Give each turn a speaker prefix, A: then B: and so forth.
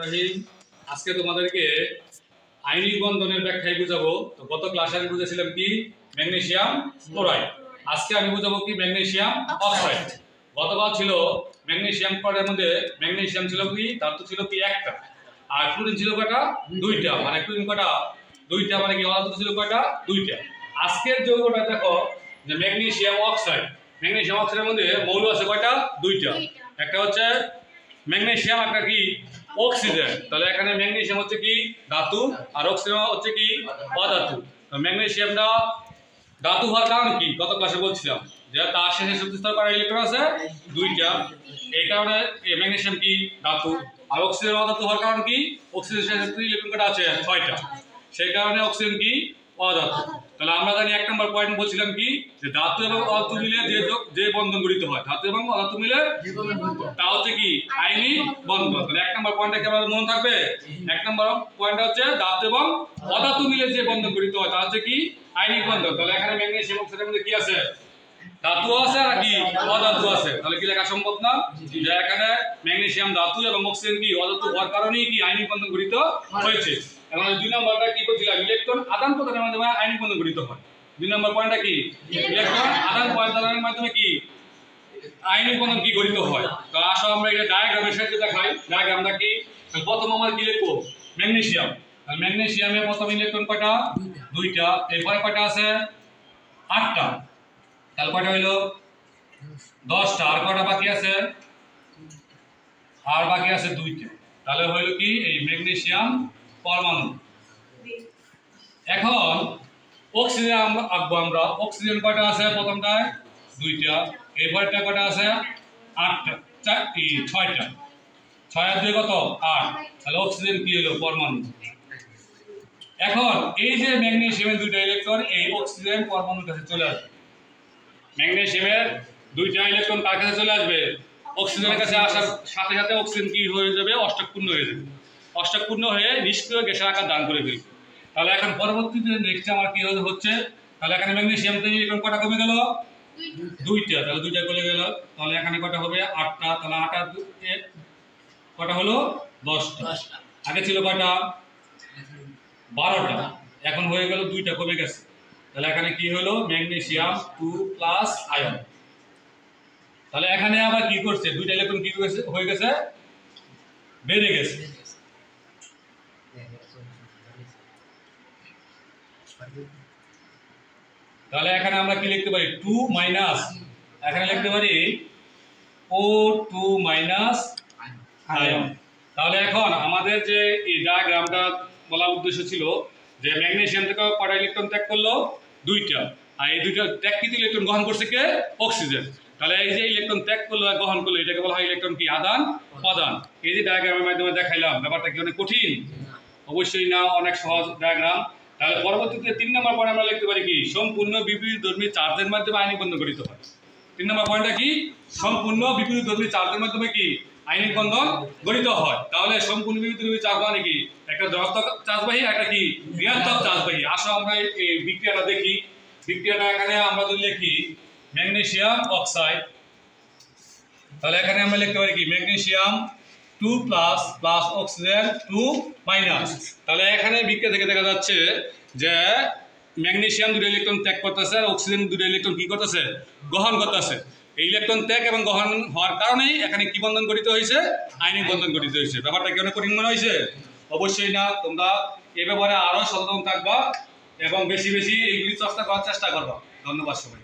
A: রহিম। আজকে তোমাদেরকে আয়নিক বন্ধনের ব্যাখ্যায় বুঝাবো। তো গত ক্লাসে আমি বুঝেছিলাম কি ম্যাগনেসিয়াম ক্লোরাইড, আজকে আমি বুঝাবো কি ম্যাগনেসিয়াম অক্সাইড। গতকাল ছিল ম্যাগনেসিয়াম ক্লোরাইডের মধ্যে ম্যাগনেসিয়াম ছিল কি ধাতু ছিল কি একটা, আর ক্লোরিন ছিল কয়টা দুইটা, মানে ক্লোরিন কয়টা দুইটা, মানে কি অধাতু ছিল কয়টা দুইটা। আজকের যৌগটা দেখো যে ম্যাগনেসিয়াম অক্সাইড, ম্যাগনেসিয়াম অক্সাইডের মধ্যে মৌল আছে কয়টা দুইটা, একটা হচ্ছে ম্যাগনেসিয়াম, একটা কি অক্সিজেন। তাহলে এখানে ম্যাগনেসিয়াম হচ্ছে কি ধাতু আর অক্সিজেন হচ্ছে কি অধাতু। তো ম্যাগনেসিয়ামটা ধাতু হওয়ার কারণ কি গত ক্লাসে বলছিলাম যে তার শেষে শক্তিস্তর করা ইলেকট্রন আছে দুইটা, এই কারণে ম্যাগনেসিয়াম কি ধাতু। আর অক্সিজেন অধাতু হওয়ার কারণ কি অক্সিজেন শেষে ইলেকট্রন কটা আছে 6টা, সেই কারণে অক্সিজেন কি অধাতু। তাহলে আমরা জানি 1 নম্বর পয়েন্ট বলছিলাম কি যে ধাতু এবং অধাতু মিলে যে বন্ধন গঠিত হয়, ধাতু এবং অধাতু মিলে তা হচ্ছে কি আয়নিক বন্ধন। তাহলে 1 নম্বর পয়েন্টটা কি আমাদের মনে থাকবে? 1 নম্বর পয়েন্টটা হচ্ছে ধাতু এবং অধাতু মিলে যে বন্ধন গঠিত হয় তা হচ্ছে কি আয়নিক বন্ধন। তাহলে এখানে ম্যাগনেসিয়াম অক্সাইডের মধ্যে কি আছে? ধাতু আছে আর কি অধাতু আছে। তাহলে কি লেখা সম্ভব না যে এখানে ম্যাগনেসিয়াম ধাতু এবং অক্সিজেন কি অধাতু হওয়ার কারণেই কি আয়নিক বন্ধন গঠিত হয়েছে। এখন 2 নম্বরটা কি বলছিলাম, ইলেকট্রন আদান প্রদানের মাধ্যমে আয়নিক বন্ধন গঠিত হয়। 2 নম্বর পয়েন্টটা কি ইলেকট্রন আদান প্রদানের মাধ্যমে কি আয়নিক বন্ধন কি গঠিত হয়। তো আসো আমরা এটা ডায়াগ্রামের সাহায্যে দেখাই। ডায়াগ্রামটা কি, প্রথম আমরা কি লিখবো ম্যাগনেসিয়াম। তাহলে ম্যাগনেসিয়ামে প্রথম ইলেকট্রন কয়টা দুইটা, এরপরে কয়টা আছে 8টা, তাহলে কয়টা হইলো 10টা, আর কয়টা বাকি আছে? আর বাকি আছে 2টা, তাহলে হইলো কি এই ম্যাগনেসিয়াম পরমাণু। এখন অক্সিজেন আমরা আঁকবো। আমরা অক্সিজেন কয়টা আছে? প্রথমটায় 2টা, এরপরটা কয়টা আছে 8টা, 6টা, 6 আর 2 কত 8, তাহলে অক্সিজেন কি হলো পরমাণু। এখন এই যে ম্যাগনেসিয়ামের 2টা ইলেকট্রন এই অক্সিজেন পরমাণুর কাছে চলে আসবে। ম্যাগনেসিয়ামের 2টা ইলেকট্রন কার কাছে চলে আসবে? অক্সিজেনের কাছে আসার সাথে সাথে অক্সিজেন কি হয়ে যাবে? অষ্টকপূর্ণ হয়ে যাবে। অষ্টকপূর্ণ হয়ে নিষ্ক্রিয় গ্যাসের আকার দান করে ফেলবে। তাহলে এখন পরবর্তীতে নেক্সট আমার কি হচ্ছে, তাহলে এখানে ম্যাগনেসিয়াম ইলেকট্রন কটা কমে গেল? 2টা, তাহলে 2টা কমে গেল। তাহলে এখানে কটা হবে 8টা, তাহলে 8 আর 2 কটা হলো 10টা। আগে ছিল কয়টা 12টা, এখন হয়ে গেল 2টা কমে গেছে। তাহলে এখানে কি হলো ম্যাগনেসিয়াম 2+ আয়ন। তাহলে এখানে আবার কি করছে, 2টা ইলেকট্রন কি হয়ে গেছে বেড়ে গেছে। তাহলে এখানে আমরা কি লিখতে পারি 2- এখানে লিখতে পারি O2- আয়ন। তাহলে এখন আমাদের যে এই ডায়াগ্রামটা বলার উদ্দেশ্য ছিল যে ম্যাগনেসিয়াম থেকে কয়টা ইলেকট্রন ত্যাগ করলো? 2টা, আর এই 2টা ত্যাগকৃত ইলেকট্রন গ্রহণ করছে কে? অক্সিজেন। তাহলে এই যে ইলেকট্রন ত্যাগ করলো আর গ্রহণ করলো এটাকে বলা হয় ইলেকট্রন কি আদান প্রদান। এই যে ডায়াগ্রামের মাধ্যমে দেখাইলাম, ব্যাপারটা কি অনেক কঠিন? অবশ্যই না, অনেক সহজ ডায়াগ্রাম। তাহলে পরবর্তীতে 3 নম্বর পয়েন্ট আমরা লিখতে পারি কি সম্পূর্ণ বিপরীতধর্মী চার্জের মাধ্যমে আয়নিক বন্ধন গঠিত হয়। 3 নম্বর পয়েন্টটা কি সম্পূর্ণ বিপরীতধর্মী চার্জের মাধ্যমে কি আয়নিক বন্ধন গঠিত হয়। তাহলে সম্পূর্ণ বিপরীতধর্মী চার্জ মানে কি একটা ধনাত্মক চার্জবাহী, একটা কি ঋণাত্মক চার্জবাহী। আসো আমরা এই বিক্রিয়াটা দেখি। বিক্রিয়াটা এখানে আমরা যদি লিখি ম্যাগনেসিয়াম অক্সাইড, তাহলে এখানে আমরা লিখতে পারি কি ম্যাগনেসিয়াম 2+ প্লাস অক্সিজেন 2-। তাহলে এখানে বিক্রিয়া থেকে দেখা যাচ্ছে যে ম্যাগনেসিয়াম 2টা ইলেকট্রন ত্যাগ করতেছে আর অক্সিজেন 2টা ইলেকট্রন কি করতেছে গ্রহণ করতেছে। এই ইলেকট্রন ত্যাগ এবং গ্রহণ হওয়ার কারণেই এখানে কি বন্ধন গঠিত হয়েছে? আয়নিক বন্ধন গঠিত হয়েছে। ব্যাপারটা কি অনেক কঠিন মনে হয়েছে? অবশ্যই না, তোমরা এই ব্যাপারে আরো সচেতন থাকবা এবং বেশি বেশি এইগুলি চর্চা করার চেষ্টা করবা। ধন্যবাদ সবাই।